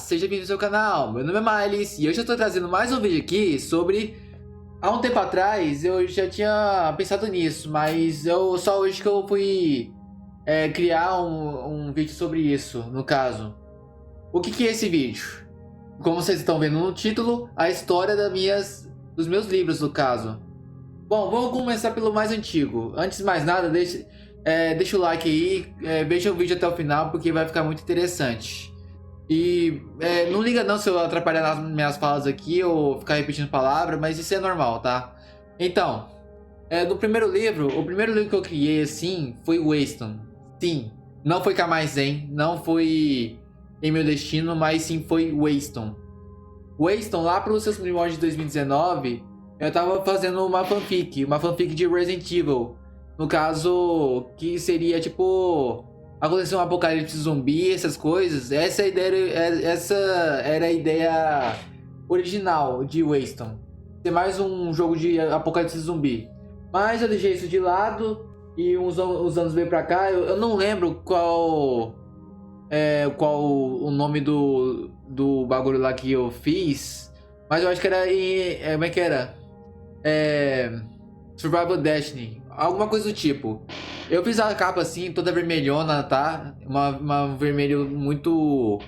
seja bem-vindo ao seu canal. Meu nome é Miles e hoje eu estou trazendo mais um vídeo aqui sobre... Há um tempo atrás eu já tinha pensado nisso, mas só hoje que eu fui criar um vídeo sobre isso, no caso. O que é esse vídeo? Como vocês estão vendo no título, a história dos meus livros, no caso. Bom, vamos começar pelo mais antigo. Antes de mais nada, deixa o like aí, veja o vídeo até o final porque vai ficar muito interessante. E não liga não se eu atrapalhar nas minhas falas aqui ou ficar repetindo palavras, mas isso é normal, tá? Então, o primeiro livro que eu criei assim foi Wayston. Sim, não foi Kamaisen, não foi Em Meu Destino, mas sim foi Wayston. Wayston, lá para os seus primórdios de 2019, eu tava fazendo uma fanfic de Resident Evil. No caso, que seria tipo... acontecer um apocalipse zumbi, essas coisas. Essa era a ideia original de Wayston. Ser mais um jogo de apocalipse zumbi. Mas eu deixei isso de lado e uns anos veio pra cá. Eu não lembro qual o nome do bagulho lá que eu fiz. Mas eu acho que era como é que era? Survival Destiny. Alguma coisa do tipo. Eu fiz a capa assim, toda vermelhona, tá? Uma vermelho muito,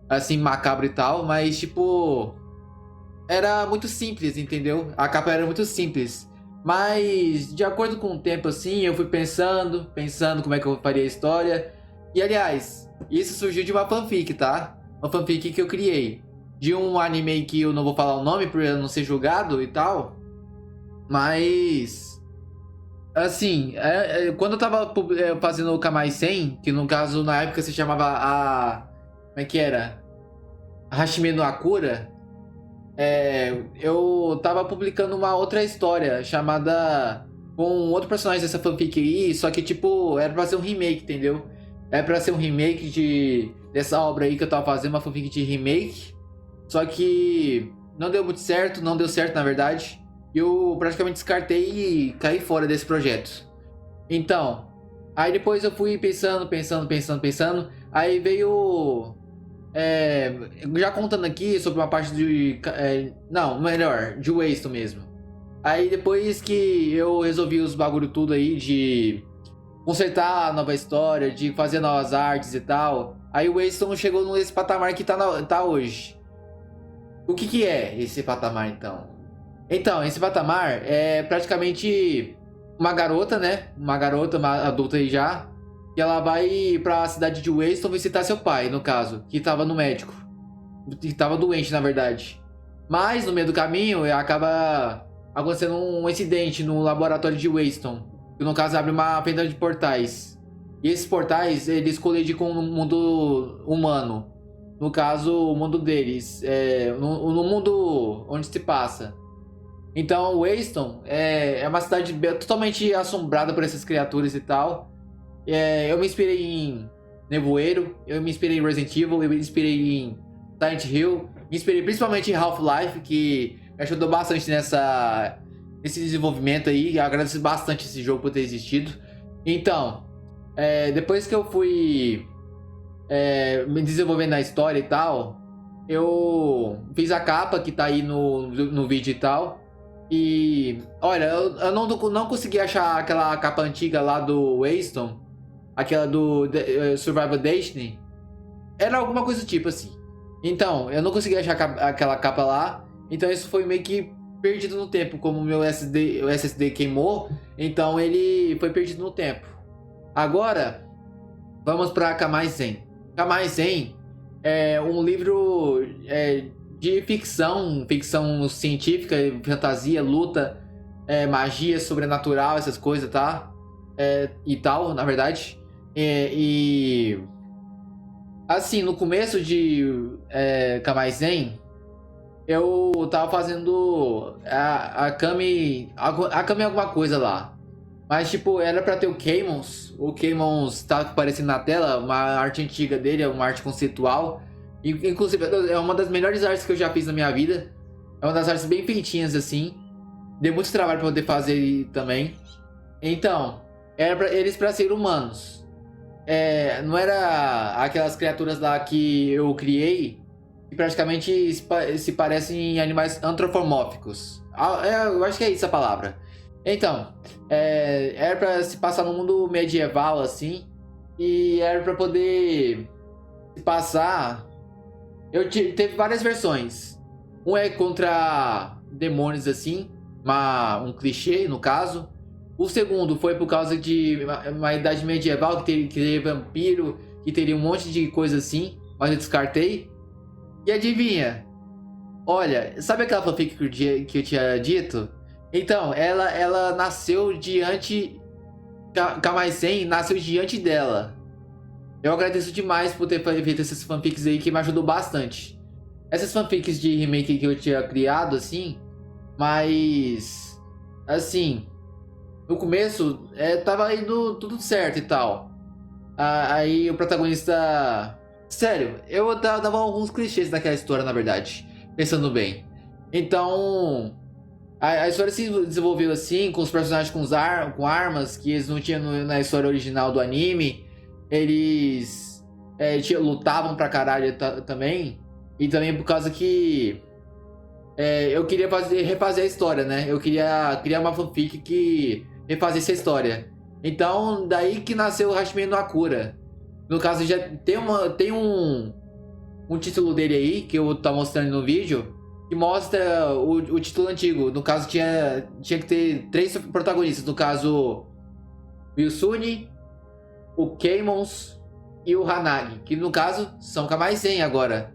assim, macabro e tal. Mas, tipo... era muito simples, entendeu? A capa era muito simples. Mas, de acordo com o tempo, assim, eu fui pensando como é que eu faria a história. E, aliás, isso surgiu de uma fanfic, tá? Uma fanfic que eu criei. De um anime que eu não vou falar o nome por eu não ser julgado e tal. Mas... assim, quando eu tava fazendo o Kamaisen, que no caso na época se chamava como é que era? Hashime no Akura. Eu tava publicando uma outra história chamada com outro personagem dessa fanfic aí, só que tipo, era pra ser um remake, entendeu? Era pra ser um remake dessa obra aí que eu tava fazendo, uma fanfic de remake. Só que não deu muito certo, não deu certo na verdade. Eu praticamente descartei e caí fora desse projeto. Então, aí depois eu fui pensando. Aí veio... já contando aqui sobre uma parte de... não, melhor, de Wayston mesmo. Aí depois que eu resolvi os bagulho tudo aí de consertar a nova história, de fazer novas artes e tal, aí o Wayston chegou nesse patamar que tá hoje. O que é esse patamar então? Então, esse patamar é praticamente uma garota, né? Uma adulta aí já. Que ela vai pra cidade de Wayston visitar seu pai, no caso. Que tava no médico. Que tava doente, na verdade. Mas, no meio do caminho, acaba acontecendo um incidente no laboratório de Wayston. Que, no caso, abre uma fenda de portais. E esses portais, eles colidem com o mundo humano. No caso, o mundo deles. No mundo onde se passa. Então, Wayston é uma cidade totalmente assombrada por essas criaturas e tal. Eu me inspirei em Nevoeiro, eu me inspirei em Resident Evil, eu me inspirei em Silent Hill, me inspirei principalmente em Half-Life, que me ajudou bastante nesse desenvolvimento aí. Eu agradeço bastante esse jogo por ter existido. Então, depois que eu fui me desenvolvendo na história e tal, eu fiz a capa que tá aí no vídeo e tal. E, olha, eu não consegui achar aquela capa antiga lá do Wayston, aquela do Survival Destiny. Era alguma coisa do tipo assim. Então, eu não consegui achar aquela capa lá. Então isso foi meio que perdido no tempo. Como o meu SSD queimou, então ele foi perdido no tempo. Agora, vamos para Kamaisen. Kamaisen é um livro... de ficção científica, fantasia, luta, magia sobrenatural, essas coisas, tá? E tal, na verdade. Assim, no começo de Kamaisen, eu tava fazendo a Kami alguma coisa lá. Mas, tipo, era pra ter o Keimons. O Keimons tá aparecendo na tela, uma arte antiga dele, uma arte conceitual. Inclusive, é uma das melhores artes que eu já fiz na minha vida. É uma das artes bem feitinhas, assim. Deu muito trabalho pra poder fazer também. Então, eles pra ser humanos. Não era aquelas criaturas lá que eu criei. que praticamente se parecem em animais antropomórficos. Eu acho que é isso a palavra. Então, era pra se passar no mundo medieval, assim, e era pra poder se passar. Teve várias versões. Um é contra demônios, assim, um clichê, no caso. O segundo foi por causa de uma idade medieval, que teria vampiro, que teria um monte de coisa assim, mas eu descartei. E adivinha? Olha, sabe aquela fanfic que eu tinha dito? Então, ela nasceu diante. Kamaisen nasceu diante dela. Eu agradeço demais por ter feito essas fanfics aí que me ajudou bastante. Essas fanfics de remake que eu tinha criado, assim, mas. Assim. No começo, tava indo tudo certo e tal. Aí o protagonista. Sério, eu dava alguns clichês daquela história, na verdade. Pensando bem. Então. A história se desenvolveu assim, com os personagens com armas que eles não tinham na história original do anime. Eles lutavam pra caralho também. E também por causa que eu queria refazer a história, né? Eu queria criar uma fanfic que refazesse a história. Então, daí que nasceu o Hashime no Akura. No caso, já tem um título dele aí, que eu tô mostrando no vídeo, que mostra o título antigo. No caso, tinha que ter 3 protagonistas. No caso, o Yusune, o Keimons e o Hanagi. Que no caso, são Kamaisen agora.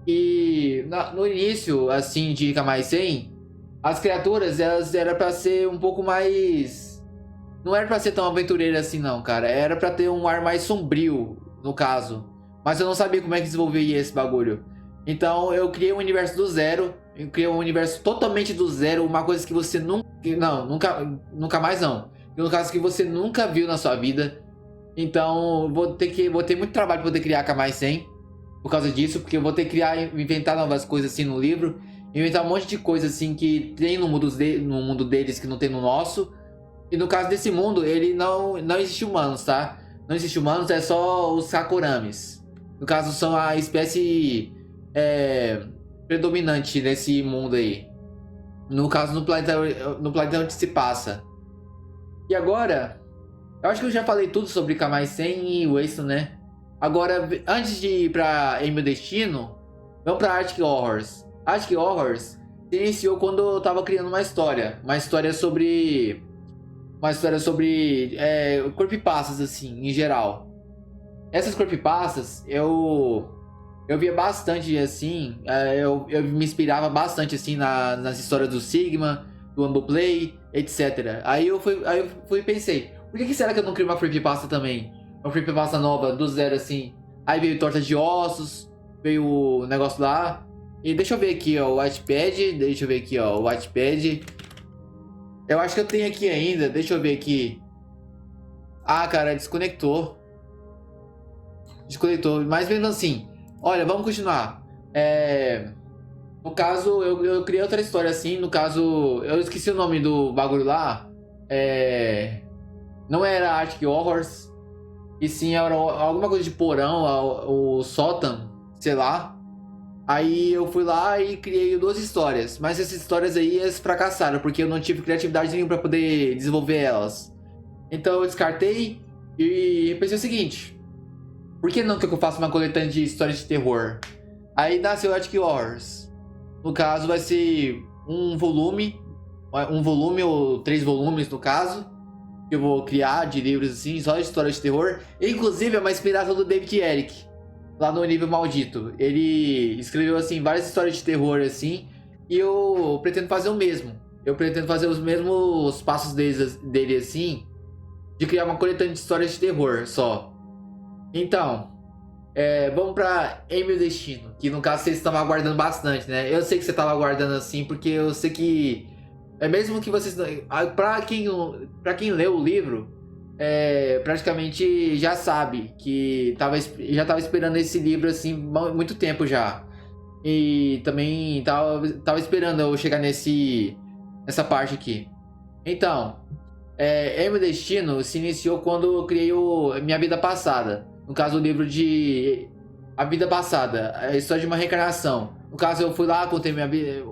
E no início, assim, de Kamaisen, as criaturas, elas eram pra ser um pouco mais... Não era pra ser tão aventureira assim, não, cara. Era pra ter um ar mais sombrio, no caso. Mas eu não sabia como é que desenvolveria esse bagulho. Então eu criei um universo do zero. Eu criei um universo totalmente do zero. Uma coisa que você nunca... Não, nunca mais não. No caso que você nunca viu na sua vida. Então vou ter muito trabalho pra poder criar Kamaisen. Por causa disso, porque eu vou ter que inventar novas coisas assim no livro. Inventar um monte de coisa assim que tem no mundo deles que não tem no nosso. E no caso desse mundo, ele não existe humanos, tá? Não existe humanos, é só os Sakuramis. No caso, são a espécie predominante nesse mundo aí. No caso, no planeta onde se passa. E agora, eu acho que eu já falei tudo sobre Kamaisen e Wasteland, né? Agora, antes de ir pra Em Meu Destino, vamos pra Arctic Horrors. Arctic Horrors se iniciou quando eu tava criando uma história. Uma história sobre creepypastas, assim, em geral. Essas creepypastas, eu via bastante, assim, eu me inspirava bastante, assim, nas histórias do Sigma, do Ambuplay, etc. Aí eu fui e pensei, por que será que eu não crio uma creepypasta também? Uma creepypasta nova, do zero, assim. Aí veio Torta de Ossos, veio o negócio lá. E deixa eu ver aqui, ó, o Wattpad. Eu acho que eu tenho aqui ainda, deixa eu ver aqui. Ah, cara, desconectou. Mas mesmo assim, olha, vamos continuar. No caso, eu criei outra história assim. No caso, eu esqueci o nome do bagulho lá. Não era Arctic Horrors. E sim, era alguma coisa de porão, o sótão, sei lá. Aí eu fui lá e criei 2 histórias. Mas essas histórias aí, elas fracassaram, porque eu não tive criatividade nenhuma pra poder desenvolver elas. Então eu descartei e pensei o seguinte: por que não que eu faça uma coletânea de histórias de terror? Aí nasceu Arctic Horrors. No caso vai ser um volume ou 3 volumes no caso, que eu vou criar de livros assim, só de histórias de terror. Inclusive é uma inspiração do David Eric, lá no Nível Maldito. Ele escreveu assim várias histórias de terror assim, e eu pretendo fazer o mesmo. Eu pretendo fazer os mesmos passos dele assim, de criar uma coletânea de histórias de terror só. Então, vamos pra Em Meu Destino, que no caso vocês estavam aguardando bastante, né? Eu sei que você estava aguardando assim, porque eu sei que mesmo que vocês, pra quem leu o livro, praticamente já sabe que já tava esperando esse livro assim muito tempo já. E também tava esperando eu chegar nessa parte aqui. Então, Em Meu Destino se iniciou quando eu criei Minha Vida Passada. No caso, o livro de a vida passada, a história de uma reencarnação. No caso, eu fui lá, contei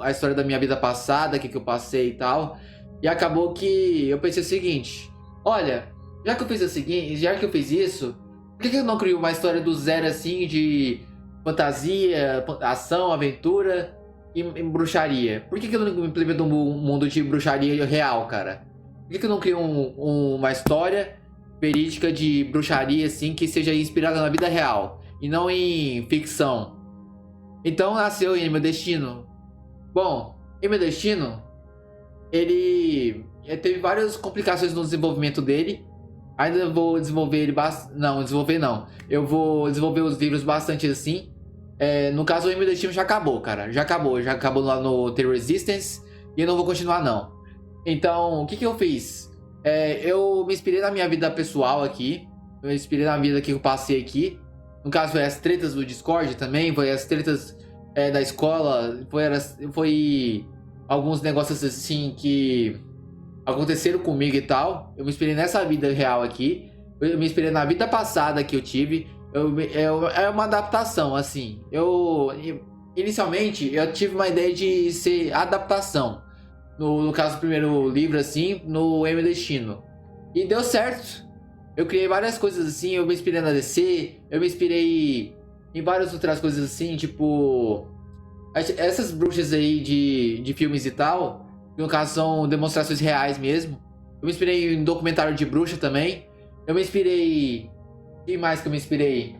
a história da minha vida passada, o que eu passei e tal. E acabou que eu pensei o seguinte: olha, já que eu fiz o seguinte, já que eu fiz isso, por que eu não crio uma história do zero assim de fantasia, ação, aventura e bruxaria? Por que eu não implemento um mundo de bruxaria real, cara? Por que eu não crio uma história verídica de bruxaria assim que seja inspirada na vida real e não em ficção? Então nasceu Em Meu Destino. Bom, Em Meu Destino, ele teve várias complicações no desenvolvimento dele. Ainda vou desenvolver ele não, desenvolver não. Eu vou desenvolver os livros bastante assim. No caso, o Em Meu Destino já acabou, cara. Já acabou lá no The Resistance. E eu não vou continuar, não. Então, o que eu fiz? Eu me inspirei na minha vida pessoal aqui. Eu me inspirei na vida que eu passei aqui. No caso, foi as tretas do Discord também. Foi as tretas da escola. Foi alguns negócios assim que aconteceram comigo e tal. Eu me inspirei nessa vida real aqui. Eu me inspirei na vida passada que eu tive. É uma adaptação, assim. Inicialmente, eu tive uma ideia de ser adaptação. No caso do primeiro livro, assim, no Em Meu Destino. E deu certo. Eu criei várias coisas assim, eu me inspirei na DC, eu me inspirei em várias outras coisas assim, tipo... Essas bruxas aí de filmes e tal, que no caso são demonstrações reais mesmo. Eu me inspirei em documentário de bruxa também. Eu me inspirei... Quem mais que eu me inspirei?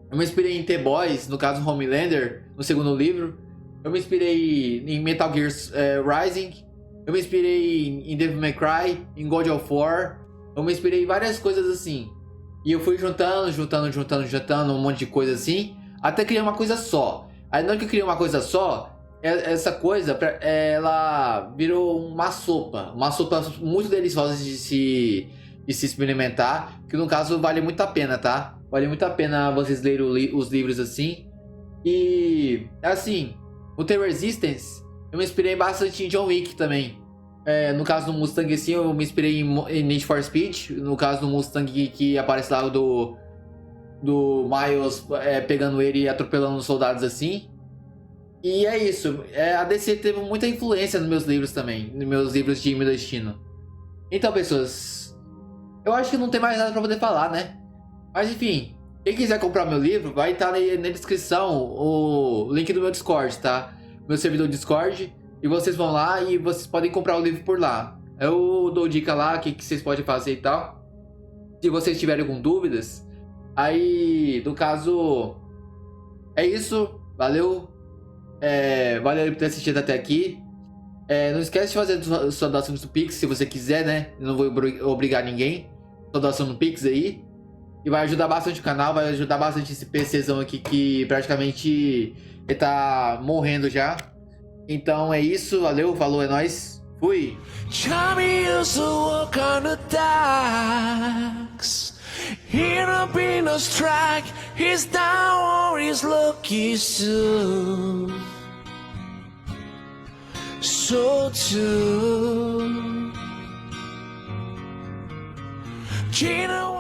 Eu me inspirei em The Boys, no caso Homelander, no segundo livro. Eu me inspirei em Metal Gear Rising. Eu me inspirei em Devil May Cry, em God of War. Eu me inspirei em várias coisas assim. E eu fui juntando um monte de coisa assim, até criar uma coisa só. Aí na hora que eu criei uma coisa só, essa coisa, ela virou uma sopa muito deliciosa de se experimentar, que no caso vale muito a pena, tá? Vale muito a pena vocês lerem os livros assim. E assim, o The Resistance, eu me inspirei bastante em John Wick também. No caso do Mustang assim, eu me inspirei em Need for Speed. No caso do Mustang que aparece lá do Miles pegando ele e atropelando os soldados assim. E é isso. A DC teve muita influência nos meus livros também, nos meus livros de Meu Destino. Então, pessoas, eu acho que não tem mais nada pra poder falar, né? Mas enfim, quem quiser comprar meu livro, vai estar na descrição o link do meu Discord, tá? Meu servidor Discord. E vocês vão lá e vocês podem comprar o livro por lá. Eu dou dica lá, o que vocês podem fazer e tal. Se vocês tiverem algum dúvidas. Aí, no caso, é isso. Valeu. Valeu por ter assistido até aqui. Não esquece de fazer sua doação no Pix, se você quiser, né? Eu não vou obrigar ninguém. Sua doação no Pix aí. E vai ajudar bastante o canal, vai ajudar bastante esse PCzão aqui que praticamente ele tá morrendo já. Então é isso, valeu, falou, é nóis, fui! Charlie used to walk on the docks. Here up in the strike, he's down on his lucky soon. So too Gina